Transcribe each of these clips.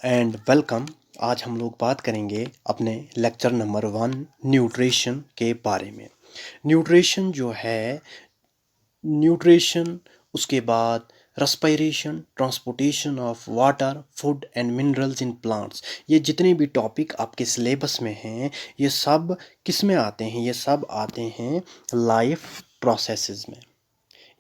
And welcome. आज हम लोग बात करेंगे अपने लेक्चर नंबर 1 न्यूट्रिशन के बारे में। न्यूट्रिशन जो है, न्यूट्रिशन उसके बाद respiration, transportation of water, food and minerals in plants, ये जितने भी टॉपिक आपके सिलेबस में हैं ये सब किस में आते हैं? ये सब आते हैं लाइफ प्रोसेसेस में।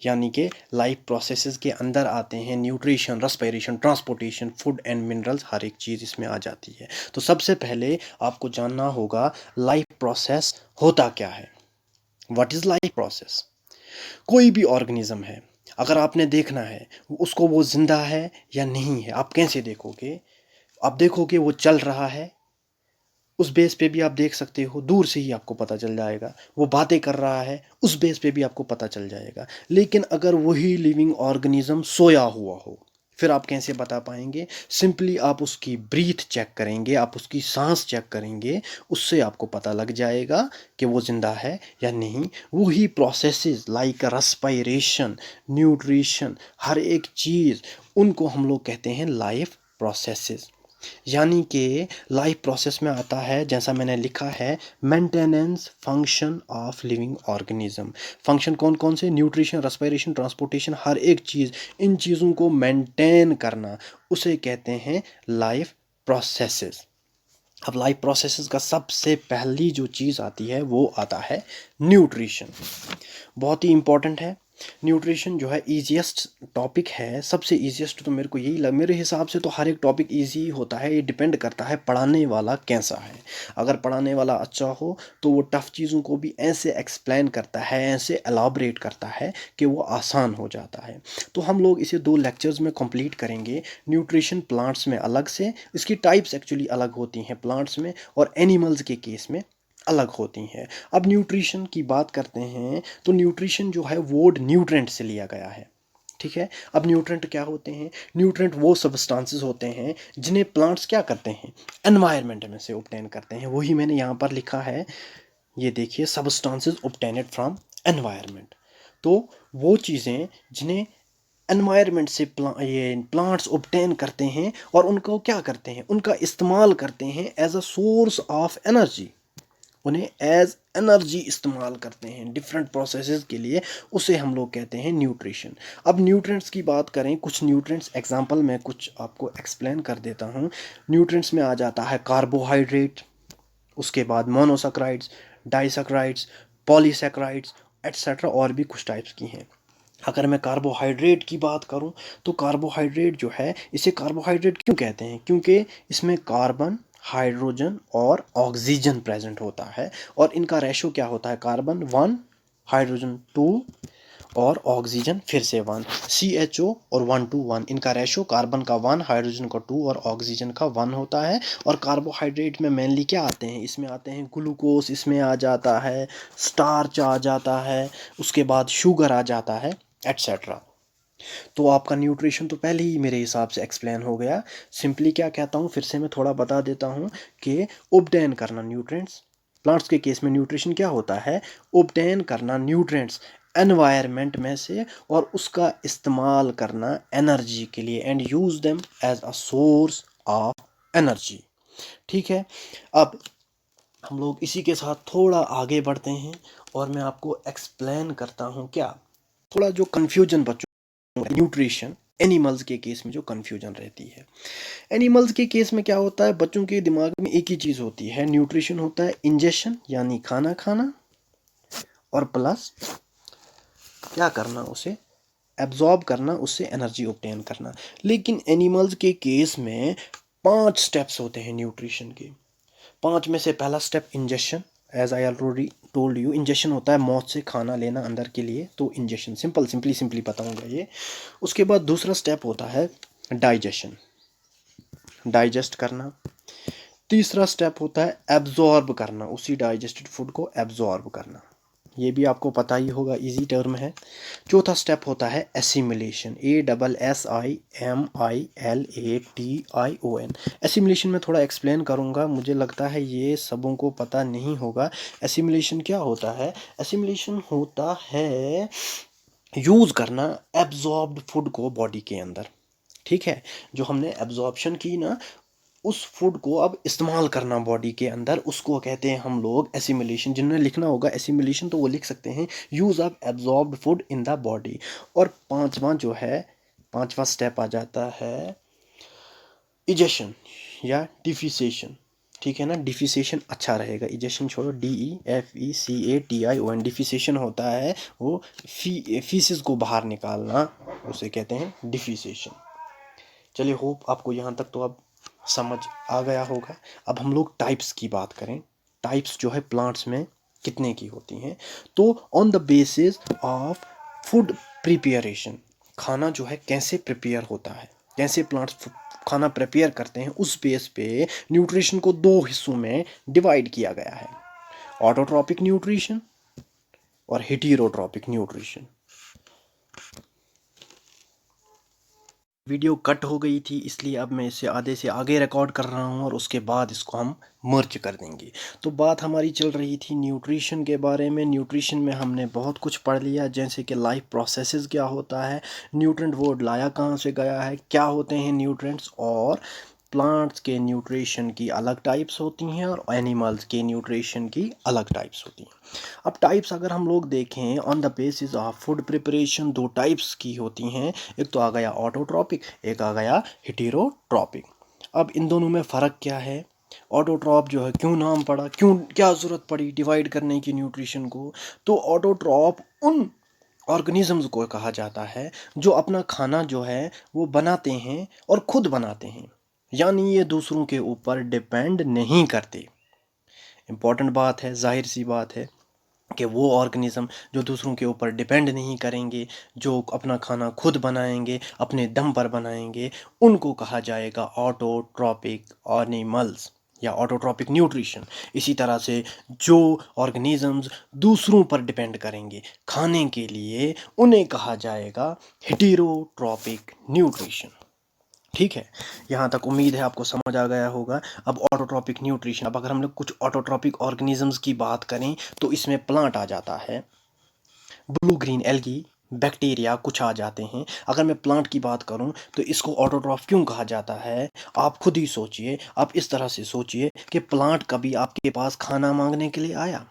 यानी कि लाइफ प्रोसेसेस के अंदर आते हैं nutrition, respiration, transportation, food and minerals, हर एक चीज़ इसमें आ जाती है। तो सबसे पहले आपको जानना होगा लाइफ प्रोसेस होता क्या है। What is life process? कोई भी ऑर्गेनिज्म है, अगर आपने देखना है उसको वो जिंदा है या नहीं है, आप कैसे देखोगे? आप देखोगे वो चल रहा है, उस बेस पे भी आप देख सकते हो, दूर से ही आपको पता चल जाएगा। वो बातें कर रहा है, उस बेस पे भी आपको पता चल जाएगा। लेकिन अगर वही लिविंग ऑर्गेनिज्म सोया हुआ हो, फिर आप कैसे बता पाएंगे? सिंपली आप उसकी ब्रीथ चेक करेंगे, आप उसकी सांस चेक करेंगे, उससे आपको पता लग जाएगा कि वो जिंदा है या नहीं। वही प्रोसेसेस लाइक रेस्पिरेशन, न्यूट्रिशन, हर एक चीज़, उनको हम लोग कहते हैं लाइफ प्रोसेसेस। यानी कि लाइफ प्रोसेस में आता है, जैसा मैंने लिखा है, maintenance function of living organism. Function कौन कौन से? न्यूट्रिशन, रेस्पिरेशन, ट्रांसपोर्टेशन, हर एक चीज़, इन चीज़ों को मेंटेन करना, उसे कहते हैं लाइफ प्रोसेसेस। अब लाइफ प्रोसेसेस का सबसे पहली जो चीज़ आती है वो आता है न्यूट्रिशन। बहुत ही इंपॉर्टेंट है। न्यूट्रिशन जो है ईजीएस्ट टॉपिक है, सबसे ईजीएस्ट तो मेरे को यही मेरे हिसाब से तो हर एक टॉपिक ईजी होता है, ये डिपेंड करता है पढ़ाने वाला कैसा है। अगर पढ़ाने वाला अच्छा हो तो वो टफ़ चीज़ों को भी ऐसे एक्सप्लेन करता है, ऐसे एलाबरेट करता है कि वो आसान हो जाता है। तो हम लोग इसे 2 लेक्चर्स में कंप्लीट करेंगे। न्यूट्रिशन प्लांट्स में अलग से, इसकी टाइप्स एक्चुअली अलग होती हैं प्लांट्स में, और एनिमल्स के केस में अलग होती हैं। अब न्यूट्रिशन की बात करते हैं तो न्यूट्रिशन जो है वर्ड न्यूट्रेंट से लिया गया है। ठीक है। अब न्यूट्रेंट क्या होते हैं? न्यूट्रेंट वो सब्सटेंसेस होते हैं जिन्हें प्लांट्स क्या करते हैं? एनवायरनमेंट में से ऑब्टेन करते हैं। वही मैंने यहाँ पर लिखा है, ये देखिए, सब्सटेंसेस ऑब्टेनेड फ्रॉम एनवायरनमेंट। तो वो चीज़ें जिन्हें एनवायरनमेंट से ये प्लांट्स ऑब्टेन करते हैं और उनको क्या करते हैं? उनका इस्तेमाल करते हैं as a source of energy. उन्हें एज एनर्जी इस्तेमाल करते हैं डिफरेंट प्रोसेसेस के लिए, उसे हम लोग कहते हैं न्यूट्रिशन। अब न्यूट्रिएंट्स की बात करें, कुछ न्यूट्रिएंट्स एग्जांपल मैं कुछ आपको एक्सप्लेन कर देता हूँ। न्यूट्रिएंट्स में आ जाता है कार्बोहाइड्रेट, उसके बाद मोनोसैकेराइड्स, डाइसैकेराइड्स, पॉलीसैकेराइड्स, एट्सेट्रा, और भी कुछ टाइप्स की हैं। अगर मैं कार्बोहाइड्रेट की बात करूं तो कार्बोहाइड्रेट जो है, इसे कार्बोहाइड्रेट क्यों कहते हैं? क्योंकि इसमें कार्बन, हाइड्रोजन और ऑक्सीजन प्रेजेंट होता है, और इनका रेशो क्या होता है? कार्बन 1, हाइड्रोजन 2 और ऑक्सीजन फिर से 1, CHO और 1:1, इनका रेशो कार्बन का 1, हाइड्रोजन का 2 और ऑक्सीजन का 1 होता है। और कार्बोहाइड्रेट में मेनली क्या आते हैं? इसमें आते हैं ग्लूकोज, इसमें आ जाता है स्टार्च, आ जाता है, उसके बाद शुगर आ जाता है, एट्सेट्रा। तो आपका न्यूट्रिशन तो पहले ही मेरे हिसाब से एक्सप्लेन हो गया। सिंपली क्या कहता हूँ, फिर से मैं थोड़ा बता देता हूँ कि ऑब्टेन करना न्यूट्रिएंट्स, प्लांट्स के केस में न्यूट्रिशन क्या होता है? ऑब्टेन करना न्यूट्रिएंट्स एनवायरनमेंट में से, और उसका इस्तेमाल करना एनर्जी के लिए, and use them as a source of energy. ठीक है। अब हम लोग इसी के साथ थोड़ा आगे बढ़ते हैं और मैं आपको एक्सप्लेन करता हूँ क्या, थोड़ा जो कन्फ्यूजन बच्चों, न्यूट्रिशन एनिमल्स के केस में जो कन्फ्यूजन रहती है। एनिमल्स के केस में क्या होता है? बच्चों के दिमाग में एक ही चीज़ होती है, न्यूट्रिशन होता है इंजेक्शन यानी खाना खाना, और प्लस क्या करना? उसे एब्जॉर्ब करना, उससे एनर्जी ऑब्टेन करना। लेकिन एनिमल्स के केस में 5 स्टेप्स होते हैं न्यूट्रिशन के। 5 में से पहला step injection, as I already told you, injection होता है मौत से खाना लेना अंदर के लिए, तो इंजेक्शन, सिंपली बताऊंगा ये। उसके बाद दूसरा स्टेप होता है डाइजेशन, डाइजेस्ट करना। तीसरा स्टेप होता है एब्जॉर्ब करना, उसी डाइजेस्टेड फूड को एब्जॉर्ब करना, ये भी आपको पता ही होगा, इजी टर्म है। चौथा स्टेप होता है एसिमिलेशन, ASSIMILATION। एसिमिलेशन में थोड़ा एक्सप्लेन करूंगा, मुझे लगता है ये सबों को पता नहीं होगा। एसिमिलेशन क्या होता है? एसिमिलेशन होता है यूज़ करना एब्जॉर्ब्ड फूड को बॉडी के अंदर। ठीक है। जो हमने एब्जॉर्प्शन की ना, उस फूड को अब इस्तेमाल करना बॉडी के अंदर, उसको कहते हैं हम लोग एसिमिलेशन। जिन्हें लिखना होगा एसिमिलेशन तो वो लिख सकते हैं use of absorbed food in the body. और पांचवा स्टेप आ जाता है इजेशन या डिफिसेशन। ठीक है ना, डिफिसेशन अच्छा रहेगा, इजेशन छोड़ो, DEFECATION। डिफिसेशन होता है वो फीसिस को बाहर निकालना, उसे कहते हैं डिफिसेशन। चलिए, होप आपको यहाँ तक तो अब समझ आ गया होगा। अब हम लोग टाइप्स की बात करें, टाइप्स जो है प्लांट्स में कितने की होती हैं। तो on the basis of food preparation, खाना जो है कैसे प्रिपेयर होता है, कैसे प्लांट्स खाना प्रिपेयर करते हैं, उस बेस पे न्यूट्रिशन को दो हिस्सों में डिवाइड किया गया है, ऑटोट्रॉपिक न्यूट्रिशन और हेटेरोट्रॉपिक न्यूट्रिशन। वीडियो कट हो गई थी, इसलिए अब मैं इसे आधे से आगे रिकॉर्ड कर रहा हूँ और उसके बाद इसको हम मर्ज कर देंगे। तो बात हमारी चल रही थी न्यूट्रिशन के बारे में। न्यूट्रिशन में हमने बहुत कुछ पढ़ लिया, जैसे कि लाइफ प्रोसेसेस क्या होता है, न्यूट्रेंट वर्ड लाया कहाँ से गया है, क्या होते हैं न्यूट्रेंट्स, और प्लांट्स के न्यूट्रिशन की अलग टाइप्स होती हैं और एनिमल्स के न्यूट्रिशन की अलग टाइप्स होती हैं। अब टाइप्स अगर हम लोग देखें on the basis of food preparation, दो टाइप्स की होती हैं। एक तो आ गया ऑटोट्रॉपिक, एक आ गया हेटेरोट्रॉपिक। अब इन दोनों में फ़र्क क्या है, ऑटोट्रॉप जो है क्यों नाम पड़ा, क्यों क्या ज़रूरत पड़ी डिवाइड करने की न्यूट्रिशन को। तो ऑटोट्रॉप उन ऑर्गेनिजम्स को कहा जाता है जो अपना खाना जो है वो बनाते हैं और खुद बनाते हैं, यानी ये दूसरों के ऊपर डिपेंड नहीं करते। इम्पॉर्टेंट बात है, जाहिर सी बात है कि वो ऑर्गेनिज़म जो दूसरों के ऊपर डिपेंड नहीं करेंगे, जो अपना खाना खुद बनाएंगे, अपने दम पर बनाएंगे, उनको कहा जाएगा ऑटोट्रॉपिक एनिमल्स या ऑटोट्रॉपिक न्यूट्रिशन। इसी तरह से जो ऑर्गेनिजम्स दूसरों पर डिपेंड करेंगे खाने के लिए, उन्हें कहा जाएगा हेटेरोट्रॉपिक न्यूट्रिशन। ठीक है, यहाँ तक उम्मीद है आपको समझ आ गया होगा। अब ऑटोट्रॉपिक न्यूट्रिशन, अब अगर हम लोग कुछ ऑटोट्रॉपिक ऑर्गेनिजम्स की बात करें तो इसमें प्लांट आ जाता है, ब्लू ग्रीन एल्गी, बैक्टीरिया कुछ आ जाते हैं। अगर मैं प्लांट की बात करूं तो इसको ऑटोट्रॉफ क्यों कहा जाता है, आप खुद ही सोचिए। आप इस तरह से सोचिए कि प्लांट कभी आपके पास खाना मांगने के लिए आया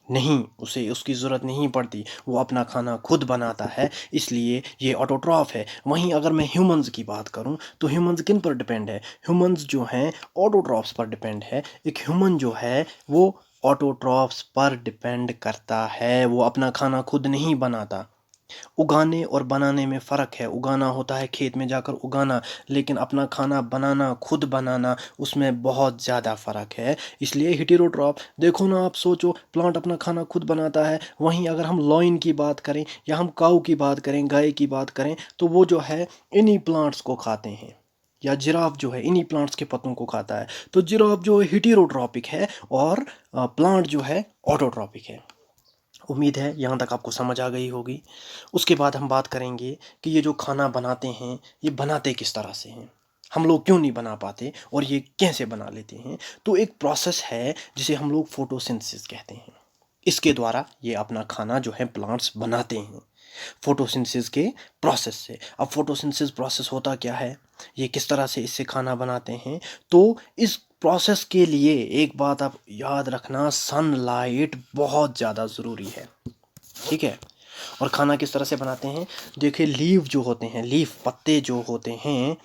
नहीं, उसे उसकी ज़रूरत नहीं पड़ती, वो अपना खाना खुद बनाता है, इसलिए ये ऑटोट्रॉफ है। वहीं अगर मैं ह्यूमंस की बात करूं तो ह्यूमंस किन पर डिपेंड है, ह्यूमंस जो हैं ऑटोट्रॉफ्स पर डिपेंड है। एक ह्यूमन जो है वो ऑटोट्रॉफ्स पर डिपेंड करता है, वो अपना खाना खुद नहीं बनाता। उगाने और बनाने में फ़र्क है, उगाना होता है खेत में जाकर उगाना, लेकिन अपना खाना बनाना, खुद बनाना, उसमें बहुत ज़्यादा फ़र्क है। इसलिए हेटेरोट्रॉप, देखो ना, आप सोचो, प्लांट अपना खाना खुद बनाता है, वहीं अगर हम लॉइन की बात करें या हम काऊ की बात करें, गाय की बात करें, तो वो जो है इन्हीं प्लांट्स को खाते हैं। या जिराफ जो है इन्हीं प्लांट्स के पत्तों को खाता है। तो जिराफ जो है हेटेरोट्रॉपिक है और प्लांट जो है ऑटोट्रॉपिक है। उम्मीद है यहाँ तक आपको समझ आ गई होगी। उसके बाद हम बात करेंगे कि ये जो खाना बनाते हैं, ये बनाते किस तरह से हैं, हम लोग क्यों नहीं बना पाते और ये कैसे बना लेते हैं। तो एक प्रोसेस है जिसे हम लोग फोटोसिंथेसिस कहते हैं, इसके द्वारा ये अपना खाना जो है प्लांट्स बनाते हैं फोटोसिंथेसिस के प्रोसेस से। अब फोटोसिंथेसिस प्रोसेस होता क्या है, ये किस तरह से इससे खाना बनाते हैं, तो इस प्रोसेस के लिए एक बात आप याद रखना, सनलाइट बहुत ज़्यादा ज़रूरी है। ठीक है, और खाना किस तरह से बनाते हैं, देखिए लीव जो होते हैं, लीफ पत्ते जो होते हैं,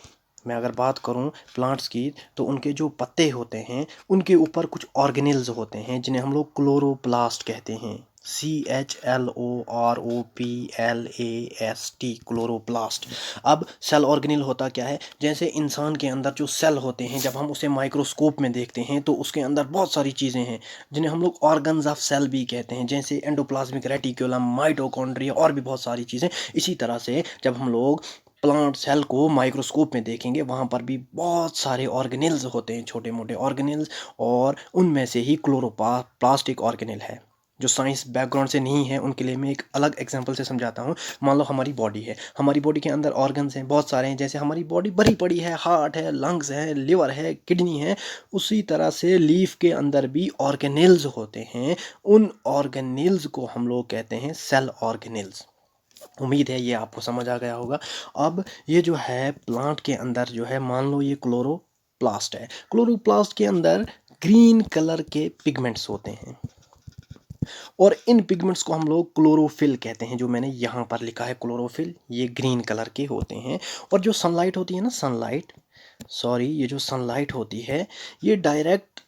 मैं अगर बात करूं प्लांट्स की तो उनके जो पत्ते होते हैं उनके ऊपर कुछ ऑर्गेनेल्स होते हैं जिन्हें हम लोग क्लोरोप्लास्ट कहते हैं, CHLOROPLAST, क्लोरोप्लास्ट। अब सेल ऑर्गेनेल होता क्या है, जैसे इंसान के अंदर जो सेल होते हैं जब हम उसे माइक्रोस्कोप में देखते हैं तो उसके अंदर बहुत सारी चीज़ें हैं जिन्हें हम लोग ऑर्गन्स ऑफ सेल भी कहते हैं, जैसे एंडोप्लाज्मिक रेटिकुलम, माइटोकॉन्ड्रिया और भी बहुत सारी चीज़ें। इसी तरह से जब हम लोग प्लांट सेल को माइक्रोस्कोप में देखेंगे वहाँ पर भी बहुत सारे ऑर्गेनेल्स होते हैं, छोटे मोटे ऑर्गेनेल्स, और उनमें से ही क्लोरोप्लास्ट ऑर्गेनेल है। जो साइंस बैकग्राउंड से नहीं है उनके लिए मैं एक अलग एग्जांपल से समझाता हूँ। मान लो हमारी बॉडी है, हमारी बॉडी के अंदर ऑर्गन्स हैं बहुत सारे हैं, जैसे हमारी बॉडी भरी पड़ी है, हार्ट है, लंग्स है, लिवर है, किडनी है, उसी तरह से लीफ के अंदर भी ऑर्गेनेल्स होते हैं। उन ऑर्गेनेल्स को हम लोग कहते हैं सेल ऑर्गेनेल्स। उम्मीद है ये आपको समझ आ गया होगा। अब ये जो है प्लांट के अंदर जो है, मान लो ये क्लोरो क्लोरोप्लास्ट है। क्लोरोप्लास्ट के अंदर ग्रीन कलर के पिगमेंट्स होते हैं और इन पिगमेंट्स को हम लोग क्लोरोफिल कहते हैं। जो मैंने यहाँ पर लिखा है क्लोरोफिल, ये ग्रीन कलर के होते हैं। और जो सनलाइट होती है ना, ये जो सनलाइट होती है, ये डायरेक्ट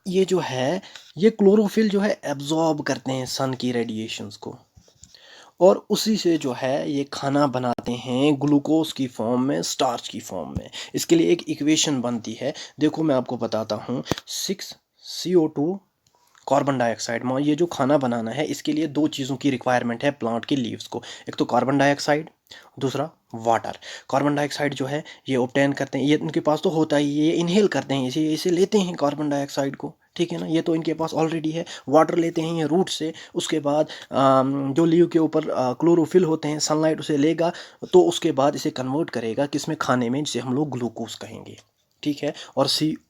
ये जो है ये क्लोरोफिल जो है एब्जॉर्ब करते हैं सन की रेडिएशंस को, और उसी से जो है ये खाना बनाते हैं ग्लूकोज की फॉर्म में, स्टार्च की फॉर्म में। इसके लिए एक इक्वेशन बनती है, देखो मैं आपको बताता हूँ। 6CO2 carbon dioxide. ये जो खाना बनाना है इसके लिए दो चीज़ों की रिक्वायरमेंट है प्लांट के लीव्स को, एक तो कार्बन डाइऑक्साइड, दूसरा वाटर। कार्बन डाइऑक्साइड जो है ये ऑब्टेन करते हैं, ये उनके पास तो होता ही, ये इनहेल करते हैं, इसे लेते हैं कार्बन डाइऑक्साइड को, ठीक है ना, ये तो इनके पास ऑलरेडी है। वाटर लेते हैं ये रूट से, उसके बाद जो लीव के ऊपर क्लोरोफिल होते हैं, सनलाइट उसे लेगा तो उसके बाद इसे कन्वर्ट करेगा किसमें, खाने में, जिसे हम लोग ग्लूकोज कहेंगे, ठीक है। और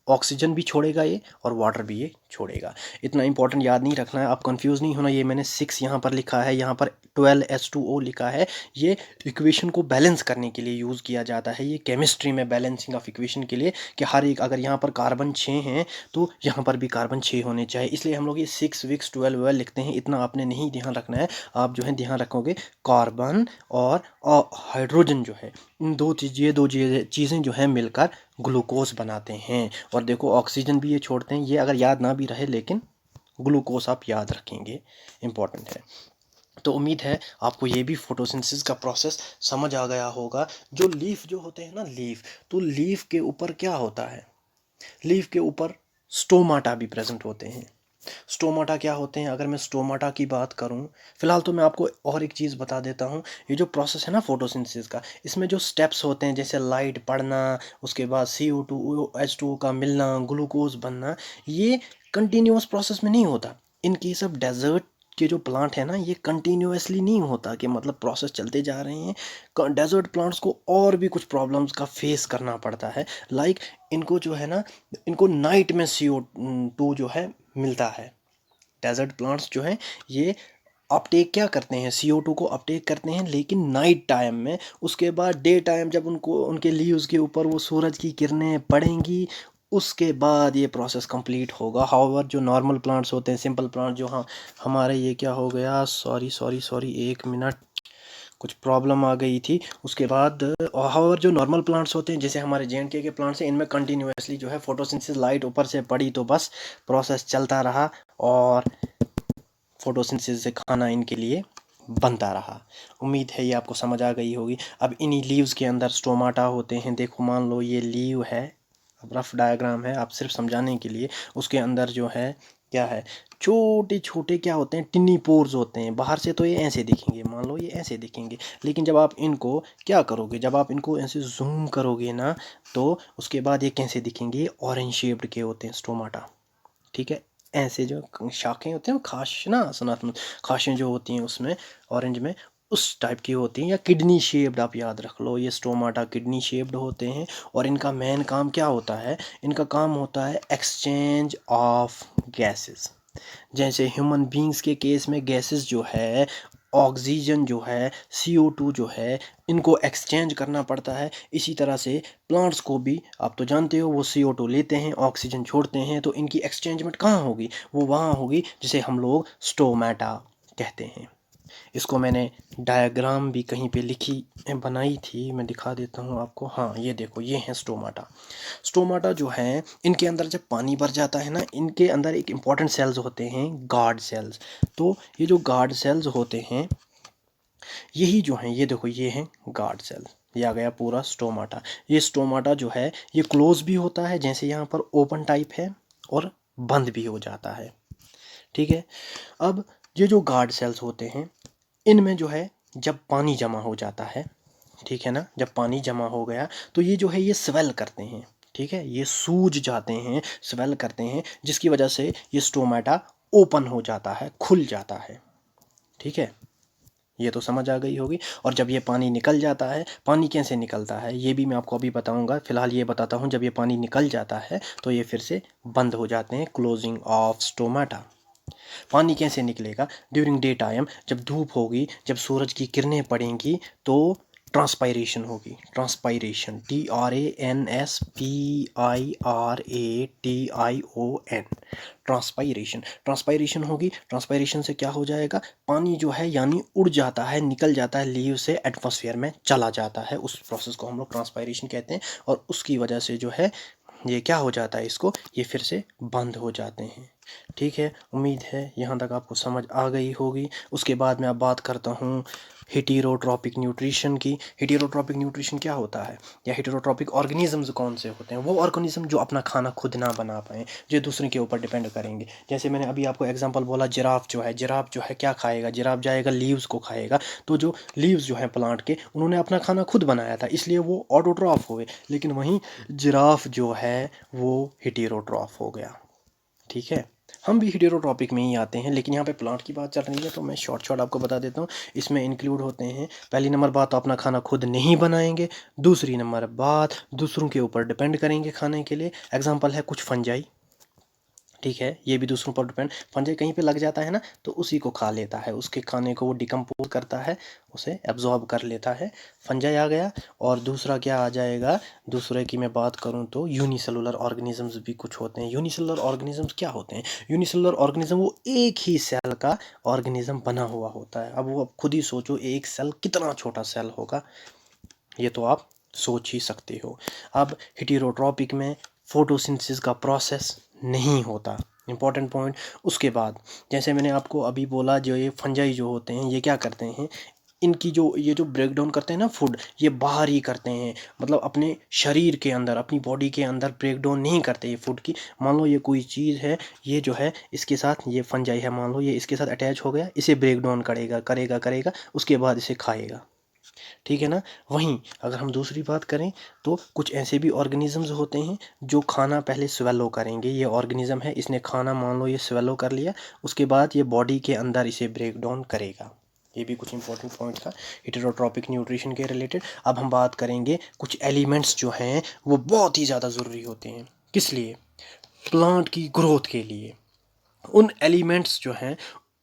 ऑक्सीजन भी छोड़ेगा ये और वाटर भी ये छोड़ेगा। इतना इंपॉर्टेंट याद नहीं रखना है, आप कंफ्यूज नहीं होना। ये मैंने 6 यहाँ पर लिखा है, यहाँ पर 12H2O लिखा है। ये इक्वेशन को बैलेंस करने के लिए यूज़ किया जाता है, ये केमिस्ट्री में बैलेंसिंग ऑफ इक्वेशन के लिए, कि हर एक, अगर यहाँ पर कार्बन 6 हैं तो यहाँ पर भी कार्बन 6 होने चाहिए, इसलिए हम लोग ये 6, 6, 12 लिखते हैं। इतना आपने नहीं ध्यान रखना है, आप जो है ध्यान रखोगे कार्बन और हाइड्रोजन जो है, इन दो चीज़ें जो है मिलकर ग्लूकोज बनाते हैं। और देखो ऑक्सीजन भी ये छोड़ते हैं, ये अगर याद ना भी रहे लेकिन ग्लूकोज आप याद रखेंगे, इम्पॉर्टेंट है। तो उम्मीद है आपको ये भी फोटोसिंथेसिस का प्रोसेस समझ आ गया होगा। जो लीफ जो होते हैं ना, तो लीफ के ऊपर क्या होता है, लीफ के ऊपर स्टोमाटा भी प्रेजेंट होते हैं। स्टोमाटा क्या होते हैं, अगर मैं स्टोमाटा की बात करूं, फिलहाल तो मैं आपको और एक चीज़ बता देता हूं। ये जो प्रोसेस है ना फोटोसिंथेसिस का, इसमें जो स्टेप्स होते हैं, जैसे लाइट पड़ना, उसके बाद CO2 H2O का मिलना, ग्लूकोज बनना, ये कंटिन्यूस प्रोसेस में नहीं होता। इनकी सब डेजर्ट के जो प्लांट है ना, ये कंटिन्यूसली नहीं होता कि मतलब प्रोसेस चलते जा रहे हैं। डेजर्ट प्लांट्स को और भी कुछ प्रॉब्लम्स का फेस करना पड़ता है। लाइक इनको जो है ना, इनको नाइट में CO2 जो है मिलता है। डेजर्ट प्लांट्स जो हैं ये अपटेक क्या करते हैं, CO2 को अपटेक करते हैं, लेकिन नाइट टाइम में। उसके बाद डे टाइम जब उनको, उनके लीव्स के ऊपर वो सूरज की किरणें पड़ेंगी, उसके बाद ये प्रोसेस कंप्लीट होगा। हाउएवर जो नॉर्मल प्लांट्स होते हैं, सिंपल प्लांट जो, हाँ हमारे ये क्या हो गया, सॉरी 1 मिनट, कुछ प्रॉब्लम आ गई थी। उसके बाद हाउएवर जो नॉर्मल प्लांट्स होते हैं, जैसे हमारे JNK के प्लांट्स हैं, इनमें कंटिन्यूसली जो है फोटोसिंथेसिस, लाइट ऊपर से पड़ी तो बस प्रोसेस चलता रहा और फोटोसिंथेसिस से खाना इनके लिए बनता रहा। उम्मीद है ये आपको समझ आ गई होगी। अब इन्हीं लीव्स के अंदर स्टोमाटा होते हैं। देखो मान लो ये लीव है, अब रफ डायग्राम है, आप सिर्फ समझाने के लिए। उसके अंदर जो है क्या है, छोटे छोटे क्या होते हैं, टिनी पोर्स होते हैं। बाहर से तो ये ऐसे दिखेंगे, मान लो ये ऐसे दिखेंगे, लेकिन जब आप इनको क्या करोगे, जब आप इनको ऐसे जूम करोगे ना, तो उसके बाद ये कैसे दिखेंगे, ऑरेंज शेप्ड के होते हैं स्टोमाटा, ठीक है। ऐसे जो शाखें होती हैं, खाश ना, सनातन खाशें जो होती हैं उसमें ऑरेंज में, उस टाइप की होती हैं, या किडनी शेप्ड, आप याद रख लो, ये स्टोमाटा किडनी शेप्ड होते हैं। और इनका मेन काम क्या होता है, इनका काम होता है एक्सचेंज ऑफ गैसेस। जैसे ह्यूमन बींग्स के केस में गैसेस जो है, ऑक्सीजन जो है, CO2 जो है, इनको एक्सचेंज करना पड़ता है। इसी तरह से प्लांट्स को भी, आप तो जानते हो, वो CO2 लेते हैं, ऑक्सीजन छोड़ते हैं, तो इनकी एक्सचेंजमेंट कहाँ होगी, वो वहाँ होगी जिसे हम लोग स्टोमाटा कहते हैं। इसको मैंने डायग्राम भी कहीं पे लिखी बनाई थी, मैं दिखा देता हूँ आपको। हाँ ये देखो, ये है स्टोमाटा। स्टोमाटा जो है, इनके अंदर जब पानी भर जाता है ना, इनके अंदर एक इम्पॉर्टेंट सेल्स होते हैं, गार्ड सेल्स। तो ये जो गार्ड सेल्स होते हैं, यही जो हैं, ये देखो ये हैं गार्ड सेल। ये आ गया पूरा स्टोमाटा। ये स्टोमाटा जो है ये क्लोज भी होता है, जैसे यहाँ पर ओपन टाइप है, और बंद भी हो जाता है, ठीक है। अब ये जो गार्ड सेल्स होते हैं, इनमें जो है जब पानी जमा हो जाता है, ठीक है ना, जब पानी जमा हो गया तो ये जो है ये स्वेल करते हैं, ठीक है, ये सूज जाते हैं, स्वेल करते हैं, जिसकी वजह से ये स्टोमाटा ओपन हो जाता है, खुल जाता है, ठीक है। ये तो समझ आ गई होगी। और जब ये पानी निकल जाता है, पानी कैसे निकलता है ये भी मैं आपको अभी बताऊंगा। फिलहाल ये बताता हूँ, जब ये पानी निकल जाता है तो ये फिर से बंद हो जाते हैं, क्लोजिंग ऑफ स्टोमाटा। पानी कैसे निकलेगा, ड्यूरिंग डे टाइम, जब धूप होगी, जब सूरज की किरणें पड़ेंगी, तो ट्रांसपायरेशन होगी, ट्रांसपायरेशन, TRANSPIRATION, ट्रांसपायरेशन, ट्रांसपायरेशन होगी। ट्रांसपायरेशन से क्या हो जाएगा, पानी जो है यानी उड़ जाता है, निकल जाता है लीव से, एटमॉस्फेयर में चला जाता है। उस प्रोसेस को हम लोग ट्रांसपायरेशन कहते हैं। और उसकी वजह से जो है ये क्या हो जाता है, इसको ये फिर से बंद हो जाते हैं। ठीक है, उम्मीद है यहाँ तक आपको समझ आ गई होगी। उसके बाद मैं अब बात करता हूँ हेटेरोट्रॉपिक न्यूट्रिशन की। हेटेरोट्रॉपिक न्यूट्रिशन क्या होता है, या हेटेरोट्रॉपिक ऑर्गेनिजम्स कौन से होते हैं? वो ऑर्गेनिज्म जो अपना खाना खुद ना बना पाएँ, जो दूसरे के ऊपर डिपेंड करेंगे। जैसे मैंने अभी आपको एग्जांपल बोला, जिराफ जो है क्या खाएगा, जिराफ जाएगा लीव्स को खाएगा। तो जो लीव्स जो है प्लांट के, उन्होंने अपना खाना खुद बनाया था, इसलिए वो ऑटोट्रॉफ हुए। लेकिन वहीं जिराफ जो है वो हेटेरोट्रॉफ हो गया। ठीक है, हम भी हेटेरोट्रॉपिक में ही आते हैं, लेकिन यहाँ पे प्लांट की बात चल रही है तो मैं शॉर्ट आपको बता देता हूँ। इसमें इंक्लूड होते हैं, पहली नंबर बात तो अपना खाना खुद नहीं बनाएंगे, दूसरी नंबर बात दूसरों के ऊपर डिपेंड करेंगे खाने के लिए। एग्जांपल है कुछ फंजाई, ठीक है, ये भी दूसरों पर डिपेंड, फंजाई कहीं पे लग जाता है ना तो उसी को खा लेता है, उसके खाने को वो डिकम्पोज करता है, उसे एब्जॉर्ब कर लेता है, फंजाई आ गया। और दूसरा क्या आ जाएगा, दूसरे की मैं बात करूं तो यूनिसेलुलर ऑर्गेनिजम्स भी कुछ होते हैं। यूनिसेलुलर ऑर्गेनिजम्स क्या होते हैं, यूनिसेलुलर ऑर्गेनिज्म वो एक ही सेल का ऑर्गेनिज्म बना हुआ होता है। अब वो खुद ही सोचो, एक सेल कितना छोटा सेल होगा, ये तो आप सोच ही सकते हो। अब हेटेरोट्रॉपिक में फोटोसिंथेसिस का प्रोसेस नहीं होता, इंपॉर्टेंट पॉइंट। उसके बाद जैसे मैंने आपको अभी बोला, जो ये फंजाई जो होते हैं ये क्या करते हैं, इनकी जो ये जो ब्रेक डाउन करते हैं ना फूड, ये बाहर ही करते हैं, मतलब अपने शरीर के अंदर, अपनी बॉडी के अंदर ब्रेक डाउन नहीं करते ये फूड की। मान लो ये कोई चीज़ है, ये जो है इसके साथ, ये फंजाई है, मान लो ये इसके साथ अटैच हो गया, इसे ब्रेक डाउन करेगा करेगा करेगा, उसके बाद इसे खाएगा। ठीक है ना। वहीं अगर हम दूसरी बात करें तो कुछ ऐसे भी ऑर्गेनिजम्स होते हैं जो खाना पहले स्वेलो करेंगे। ये ऑर्गेनिज्म है, इसने खाना मान लो ये स्वेलो कर लिया, उसके बाद ये बॉडी के अंदर इसे ब्रेक डाउन करेगा। ये भी कुछ इंपॉर्टेंट पॉइंट था हेटेरोट्रॉपिक न्यूट्रिशन के रिलेटेड। अब हम बात करेंगे कुछ एलिमेंट्स जो हैं वो बहुत ही ज़्यादा ज़रूरी होते हैं, किस लिए, प्लांट की ग्रोथ के लिए। उन एलिमेंट्स जो हैं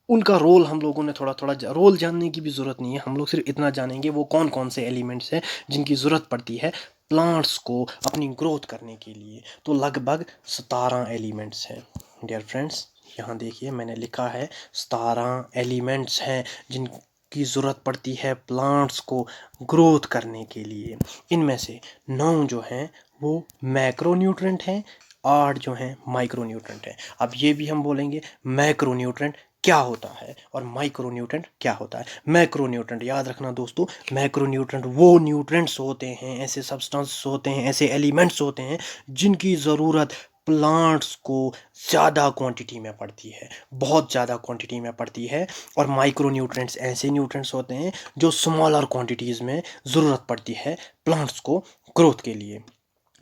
उनका रोल हम लोगों ने थोड़ा थोड़ा रोल जानने की भी ज़रूरत नहीं है, हम लोग सिर्फ इतना जानेंगे वो कौन कौन से एलिमेंट्स हैं जिनकी ज़रूरत पड़ती है प्लांट्स को अपनी ग्रोथ करने के लिए। तो लगभग 17 एलिमेंट्स हैं डियर फ्रेंड्स। यहाँ देखिए मैंने लिखा है 17 एलिमेंट्स हैं जिनकी ज़रूरत पड़ती है प्लांट्स को ग्रोथ करने के लिए। इनमें से 9 जो हैं वो मैक्रोन्यूट्रेंट हैं, 8 जो हैं माइक्रोन्यूट्रेंट हैं। अब ये भी हम बोलेंगे मैक्रोन्यूट्रेंट क्या होता है और माइक्रोन्यूट्रेंट क्या होता है। मैक्रोन्यूट्रेंट याद रखना दोस्तों, मैक्रोन्यूट्रेंट वो न्यूट्रेंट्स होते हैं, ऐसे सब्सटेंस होते हैं, ऐसे एलिमेंट्स होते हैं जिनकी ज़रूरत प्लांट्स को ज़्यादा क्वांटिटी में पड़ती है, बहुत ज़्यादा क्वांटिटी में पड़ती है। और माइक्रोन्यूट्रेंट्स ऐसे न्यूट्रेंट्स होते हैं जो स्मॉलर क्वांटिटीज़ में ज़रूरत पड़ती है प्लांट्स को ग्रोथ के लिए।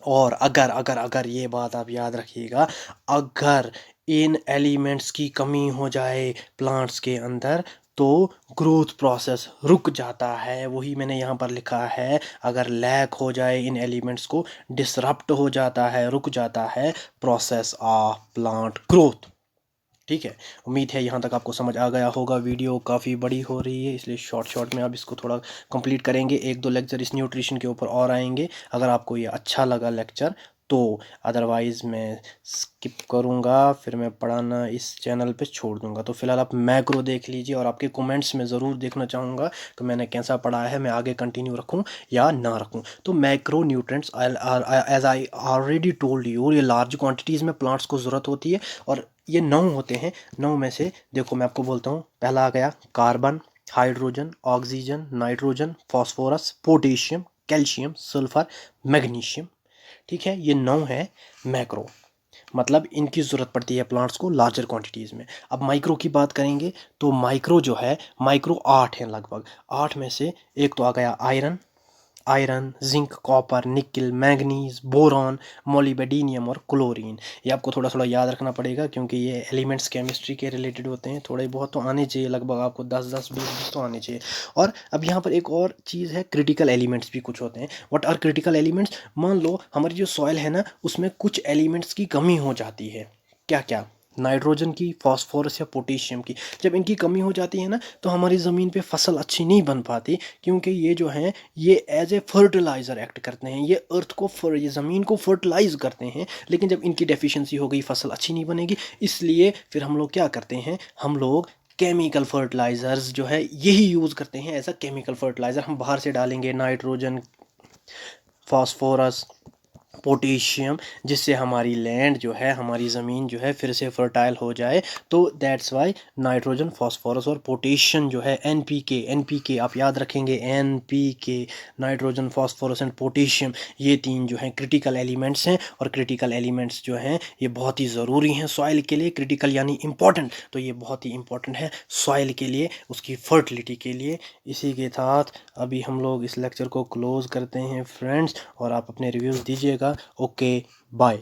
और अगर अगर अगर ये बात आप याद रखिएगा, अगर इन एलिमेंट्स की कमी हो जाए प्लांट्स के अंदर तो ग्रोथ प्रोसेस रुक जाता है। वही मैंने यहाँ पर लिखा है, अगर लैक हो जाए इन एलिमेंट्स को, डिसरप्ट हो जाता है, रुक जाता है प्रोसेस ऑफ प्लांट ग्रोथ। ठीक है, उम्मीद है यहाँ तक आपको समझ आ गया होगा। वीडियो काफ़ी बड़ी हो रही है इसलिए शॉर्ट में अब इसको थोड़ा कंप्लीट करेंगे। एक दो लेक्चर इस न्यूट्रिशन के ऊपर और आएंगे अगर आपको ये अच्छा लगा लेक्चर तो, अदरवाइज़ मैं स्किप करूँगा, फिर मैं पढ़ाना इस चैनल पे छोड़ दूँगा। तो फिलहाल आप मैक्रो देख लीजिए और आपके कमेंट्स में ज़रूर देखना चाहूँगा कि मैंने कैसा पढ़ा है, मैं आगे कंटिन्यू रखूँ या ना रखूँ। तो macronutrients as I already told you, ये लार्ज क्वान्टिटीज़ में प्लांट्स को ज़रूरत होती है और ये 9 होते हैं। 9 में से देखो मैं आपको बोलता हूँ, पहला आ गया carbon, hydrogen, oxygen, nitrogen, phosphorus, potassium, calcium, sulphur, magnesium. ठीक है, ये 9 है मैक्रो, मतलब इनकी ज़रूरत पड़ती है प्लांट्स को लार्जर क्वांटिटीज़ में। अब माइक्रो की बात करेंगे तो माइक्रो जो है, माइक्रो 8 हैं लगभग। 8 में से एक तो आ गया आयरन, जिंक, कॉपर, निकल, मैंगनीज, बोरॉन, मोलिब्डेनियम और क्लोरीन। ये आपको थोड़ा थोड़ा याद रखना पड़ेगा क्योंकि ये एलिमेंट्स केमिस्ट्री के रिलेटेड होते हैं। थोड़े बहुत तो आने चाहिए, लगभग आपको 10-20 तो आने चाहिए। और अब यहाँ पर एक और चीज़ है, क्रिटिकल एलिमेंट्स भी कुछ होते हैं। व्हाट आर क्रिटिकल एलिमेंट्स, मान लो हमारी जो सॉइल है ना उसमें कुछ एलिमेंट्स की कमी हो जाती है, क्या क्या, नाइट्रोजन की, फास्फोरस या पोटेशियम की। जब इनकी कमी हो जाती है ना तो हमारी ज़मीन पे फसल अच्छी नहीं बन पाती, क्योंकि ये जो हैं ये एज ए फर्टिलाइज़र एक्ट करते हैं, ये अर्थ को ये ज़मीन को फर्टिलाइज करते हैं। लेकिन जब इनकी डेफिशिएंसी हो गई फसल अच्छी नहीं बनेगी, इसलिए फिर हम लोग क्या करते हैं, हम लोग केमिकल फर्टिलाइज़र्स जो है यही यूज़ करते हैं एज अ केमिकल फर्टिलाइज़र। हम बाहर से डालेंगे नाइट्रोजन, फास्फोरस, पोटेशियम, जिससे हमारी लैंड जो है, हमारी ज़मीन जो है फिर से फर्टाइल हो जाए। तो दैट्स वाई नाइट्रोजन, फास्फोरस और पोटेशियम जो है एनपीके आप याद रखेंगे, NPK, nitrogen, phosphorus and potassium, ये तीन जो हैं क्रिटिकल एलिमेंट्स हैं। और क्रिटिकल एलिमेंट्स जो हैं ये बहुत ही ज़रूरी हैं सॉइल के लिए। क्रिटिकल यानी इंपॉर्टेंट, तो ये बहुत ही इंपॉर्टेंट है सॉइल के लिए, उसकी फर्टिलिटी के लिए। इसी के साथ अभी हम लोग इस लेक्चर को क्लोज़ करते हैं फ्रेंड्स, और आप अपने रिव्यूज़ दीजिएगा। Okay, bye.